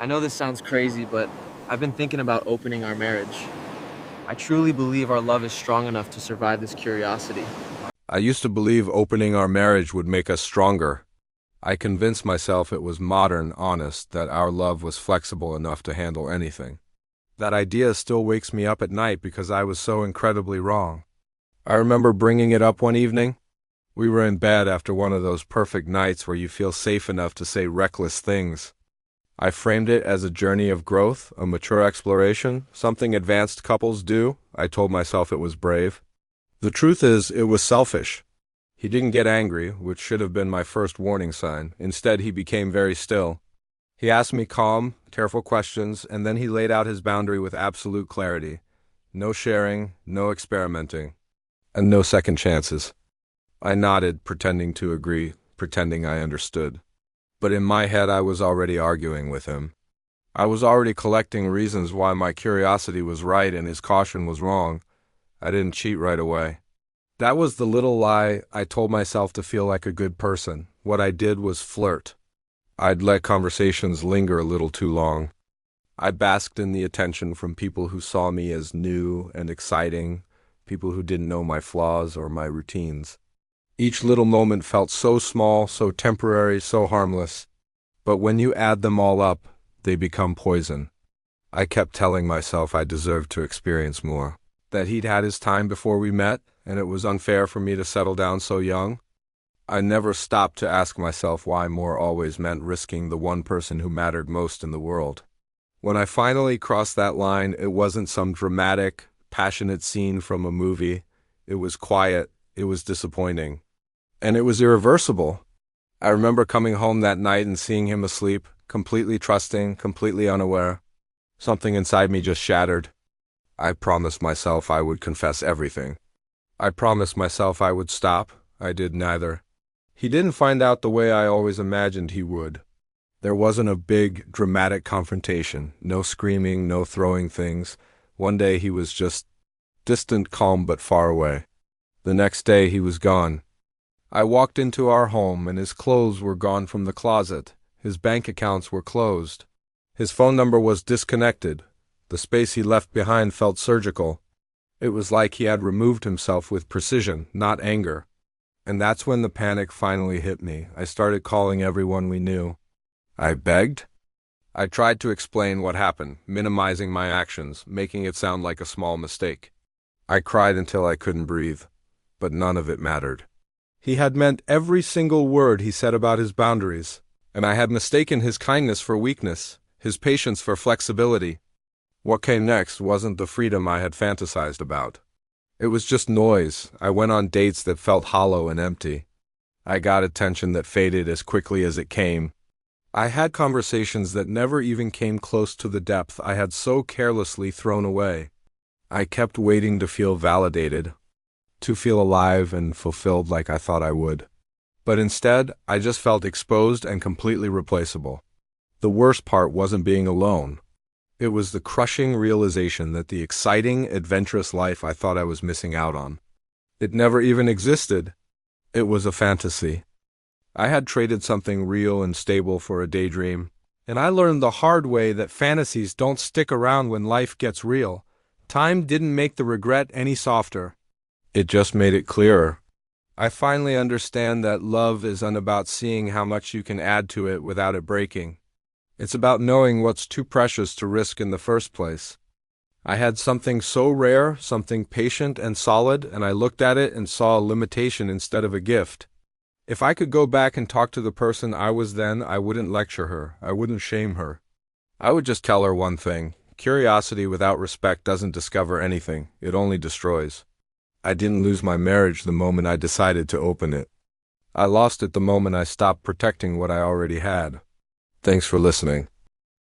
I know this sounds crazy, but I've been thinking about opening our marriage. I truly believe our love is strong enough to survive this curiosity. I used to believe opening our marriage would make us stronger. I convinced myself it was modern, honest, that our love was flexible enough to handle anything. That idea still wakes me up at night because I was so incredibly wrong. I remember bringing it up one evening. We were in bed after one of those perfect nights where you feel safe enough to say reckless things. I framed it as a journey of growth, a mature exploration, something advanced couples do. I told myself it was brave. The truth is, it was selfish. He didn't get angry, which should have been my first warning sign. Instead, he became very still. He asked me calm, careful questions, and then he laid out his boundary with absolute clarity. No sharing, no experimenting, and no second chances. I nodded, pretending to agree, pretending I understood. But in my head, I was already arguing with him. I was already collecting reasons why my curiosity was right and his caution was wrong. I didn't cheat right away. That was the little lie I told myself to feel like a good person. What I did was flirt. I'd let conversations linger a little too long. I basked in the attention from people who saw me as new and exciting, people who didn't know my flaws or my routines. Each little moment felt so small, so temporary, so harmless. But when you add them all up, they become poison. I kept telling myself I deserved to experience more, that he'd had his time before we met, and it was unfair for me to settle down so young. I never stopped to ask myself why more always meant risking the one person who mattered most in the world. When I finally crossed that line, it wasn't some dramatic, passionate scene from a movie. It was quiet, it was disappointing. And it was irreversible. I remember coming home that night and seeing him asleep, completely trusting, completely unaware. Something inside me just shattered. I promised myself I would confess everything. I promised myself I would stop. I did neither. He didn't find out the way I always imagined he would. There wasn't a big, dramatic confrontation. No screaming, no throwing things. One day he was just distant, calm, but far away. The next day he was gone. I walked into our home and his clothes were gone from the closet. His bank accounts were closed. His phone number was disconnected. The space he left behind felt surgical. It was like he had removed himself with precision, not anger. And that's when the panic finally hit me. I started calling everyone we knew. I begged. I tried to explain what happened, minimizing my actions, making it sound like a small mistake. I cried until I couldn't breathe, but none of it mattered. He had meant every single word he said about his boundaries, and I had mistaken his kindness for weakness, his patience for flexibility. What came next wasn't the freedom I had fantasized about. It was just noise. I went on dates that felt hollow and empty. I got attention that faded as quickly as it came. I had conversations that never even came close to the depth I had so carelessly thrown away. I kept waiting to feel validated, to feel alive and fulfilled like I thought I would. But instead, I just felt exposed and completely replaceable. The worst part wasn't being alone. It was the crushing realization that the exciting, adventurous life I thought I was missing out on. It never even existed. It was a fantasy. I had traded something real and stable for a daydream, and I learned the hard way that fantasies don't stick around when life gets real. Time didn't make the regret any softer. It just made it clearer. I finally understand that love isn't about seeing how much you can add to it without it breaking. It's about knowing what's too precious to risk in the first place. I had something so rare, something patient and solid, and I looked at it and saw a limitation instead of a gift. If I could go back and talk to the person I was then, I wouldn't lecture her. I wouldn't shame her. I would just tell her one thing. Curiosity without respect doesn't discover anything. It only destroys. I didn't lose my marriage the moment I decided to open it. I lost it the moment I stopped protecting what I already had. Thanks for listening.